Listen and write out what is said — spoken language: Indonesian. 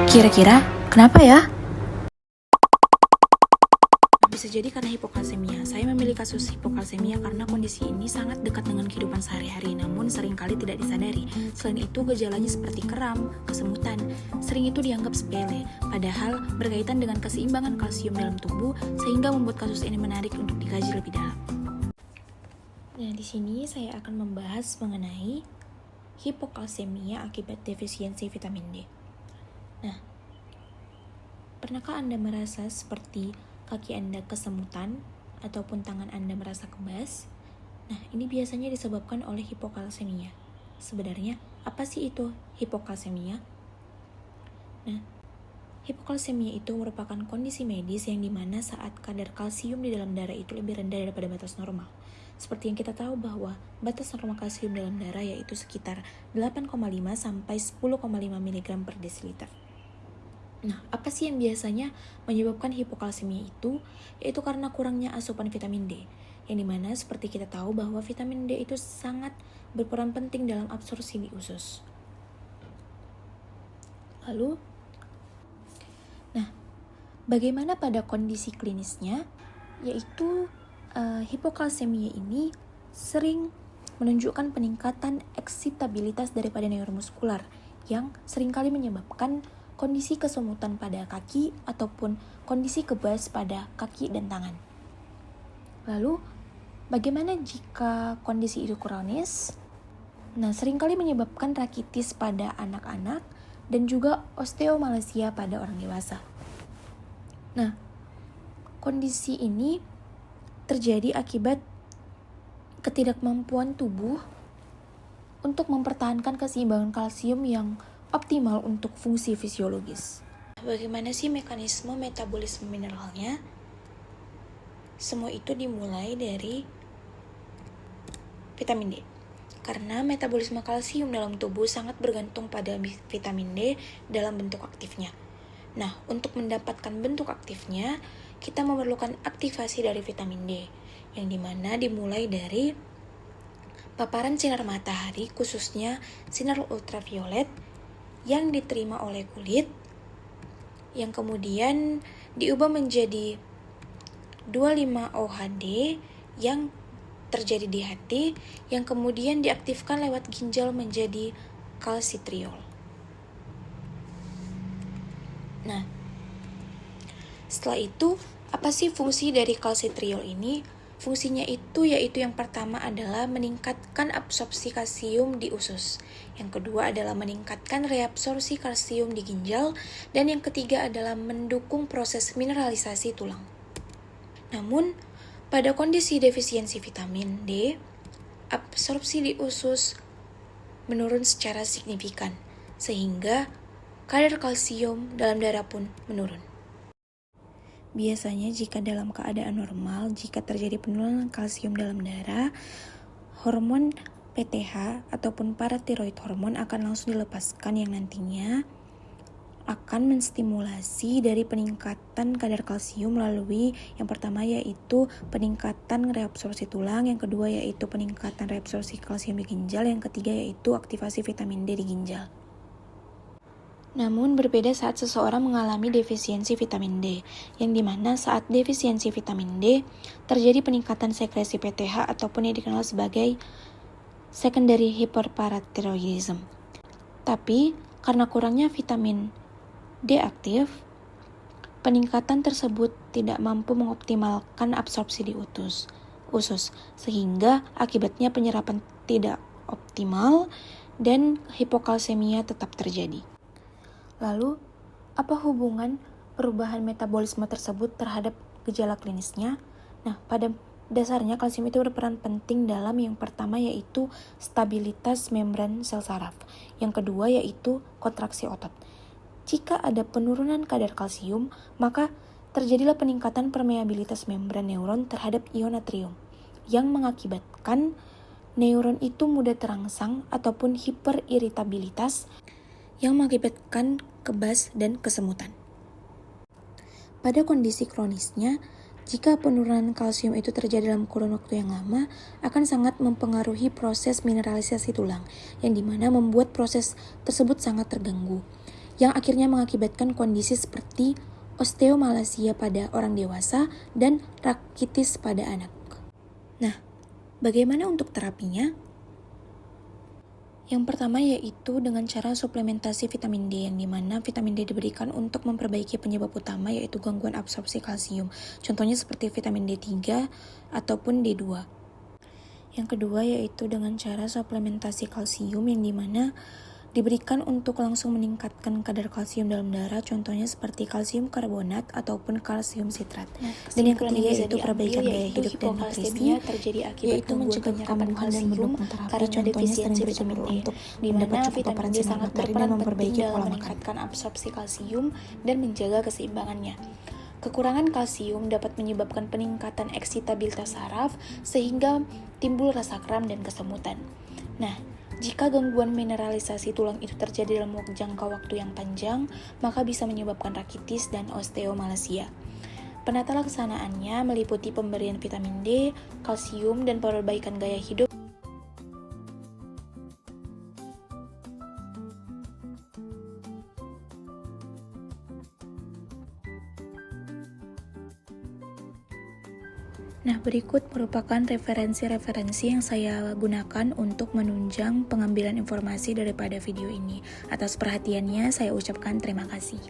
Kira-kira kenapa ya? Bisa jadi karena hipokalsemia. Saya memilih kasus hipokalsemia karena kondisi ini sangat dekat dengan kehidupan sehari-hari, namun seringkali tidak disadari. Selain itu, gejalanya seperti kram, kesemutan, sering itu dianggap sepele, padahal berkaitan dengan keseimbangan kalsium dalam tubuh, sehingga membuat kasus ini menarik untuk dikaji lebih dalam. Nah, di sini saya akan membahas mengenai hipokalsemia akibat defisiensi vitamin D. Nah, pernahkah Anda merasa seperti kaki Anda kesemutan ataupun tangan Anda merasa kebas? Nah, ini biasanya disebabkan oleh hipokalsemia. Sebenarnya, apa sih itu hipokalsemia? Nah, hipokalsemia itu merupakan kondisi medis yang dimana saat kadar kalsium di dalam darah itu lebih rendah daripada batas normal. Seperti yang kita tahu bahwa batas normal kalsium dalam darah yaitu sekitar 8,5 sampai 10,5 mg per desiliter. Nah, apa sih yang biasanya menyebabkan hipokalsemia itu? Yaitu karena kurangnya asupan vitamin D, yang dimana seperti kita tahu bahwa vitamin D itu sangat berperan penting dalam absorpsi di usus. Lalu, nah, bagaimana pada kondisi klinisnya? Yaitu hipokalsemia ini sering menunjukkan peningkatan eksitabilitas daripada neuromuskular yang seringkali menyebabkan kondisi kesemutan pada kaki ataupun kondisi kebas pada kaki dan tangan. Lalu, bagaimana jika kondisi itu kronis? Nah, seringkali menyebabkan rakitis pada anak-anak dan juga osteomalacia pada orang dewasa. Nah, kondisi ini terjadi akibat ketidakmampuan tubuh untuk mempertahankan keseimbangan kalsium yang optimal untuk fungsi fisiologis. Bagaimana sih mekanisme metabolisme mineralnya? Semua itu dimulai dari vitamin D. Karena metabolisme kalsium dalam tubuh sangat bergantung pada vitamin D dalam bentuk aktifnya. Nah, untuk mendapatkan bentuk aktifnya, kita memerlukan aktivasi dari vitamin D, yang dimana dimulai dari paparan sinar matahari, khususnya sinar ultraviolet, yang diterima oleh kulit, yang kemudian diubah menjadi 25-OHD yang terjadi di hati, yang kemudian diaktifkan lewat ginjal menjadi kalsitriol. Nah, setelah itu, apa sih fungsi dari kalsitriol ini? Fungsinya itu yaitu yang pertama adalah meningkatkan absorpsi kalsium di usus. Yang kedua adalah meningkatkan reabsorpsi kalsium di ginjal. Dan yang ketiga adalah mendukung proses mineralisasi tulang. Namun, pada kondisi defisiensi vitamin D, absorpsi di usus menurun secara signifikan, sehingga kadar kalsium dalam darah pun menurun. Biasanya jika dalam keadaan normal, jika terjadi penurunan kalsium dalam darah, hormon PTH ataupun paratiroid hormon akan langsung dilepaskan yang nantinya akan menstimulasi dari peningkatan kadar kalsium melalui yang pertama yaitu peningkatan reabsorpsi tulang, yang kedua yaitu peningkatan reabsorpsi kalsium di ginjal, yang ketiga yaitu aktivasi vitamin D di ginjal. Namun berbeda saat seseorang mengalami defisiensi vitamin D, yang dimana saat defisiensi vitamin D terjadi peningkatan sekresi PTH ataupun yang dikenal sebagai secondary hyperparathyroidism. Tapi karena kurangnya vitamin D aktif, peningkatan tersebut tidak mampu mengoptimalkan absorpsi di usus, sehingga akibatnya penyerapan tidak optimal dan hipokalsemia tetap terjadi. Lalu, apa hubungan perubahan metabolisme tersebut terhadap gejala klinisnya? Nah, pada dasarnya kalsium itu berperan penting dalam yang pertama yaitu stabilitas membran sel saraf. Yang kedua yaitu kontraksi otot. Jika ada penurunan kadar kalsium, maka terjadilah peningkatan permeabilitas membran neuron terhadap ion natrium, yang mengakibatkan neuron itu mudah terangsang ataupun hiperiritabilitas, yang mengakibatkan kebas dan kesemutan. Pada kondisi kronisnya, jika penurunan kalsium itu terjadi dalam kurun waktu yang lama, akan sangat mempengaruhi proses mineralisasi tulang, yang dimana membuat proses tersebut sangat terganggu. yang akhirnya mengakibatkan kondisi seperti osteomalacia pada orang dewasa dan rakitis pada anak. Nah, bagaimana untuk terapinya? Yang pertama yaitu dengan cara suplementasi vitamin D, yang dimana vitamin D diberikan untuk memperbaiki penyebab utama yaitu gangguan absorpsi kalsium. Contohnya seperti vitamin D3 ataupun D2. Yang kedua yaitu dengan cara suplementasi kalsium, yang dimana diberikan untuk langsung meningkatkan kadar kalsium dalam darah, contohnya seperti kalsium karbonat ataupun kalsium sitrat. Dan yang ketiga yaitu perbaikan gaya hidup dan nutrisi, yaitu mencegah kambuhan dan mendukung terapi, contohnya sering berjemur untuk mendapat cukup paparan sinar matahari dan memperbaiki pola makan. Meningkatkan absorpsi kalsium dan menjaga keseimbangannya. Kekurangan kalsium dapat menyebabkan peningkatan eksitabilitas saraf sehingga timbul rasa kram dan kesemutan. Nah, jika gangguan mineralisasi tulang itu terjadi dalam jangka waktu yang panjang, maka bisa menyebabkan rakitis dan osteomalacia. Penata laksanaannya meliputi pemberian vitamin D, kalsium, dan perbaikan gaya hidup. Nah, berikut merupakan referensi-referensi yang saya gunakan untuk menunjang pengambilan informasi daripada video ini. Atas perhatiannya, saya ucapkan terima kasih.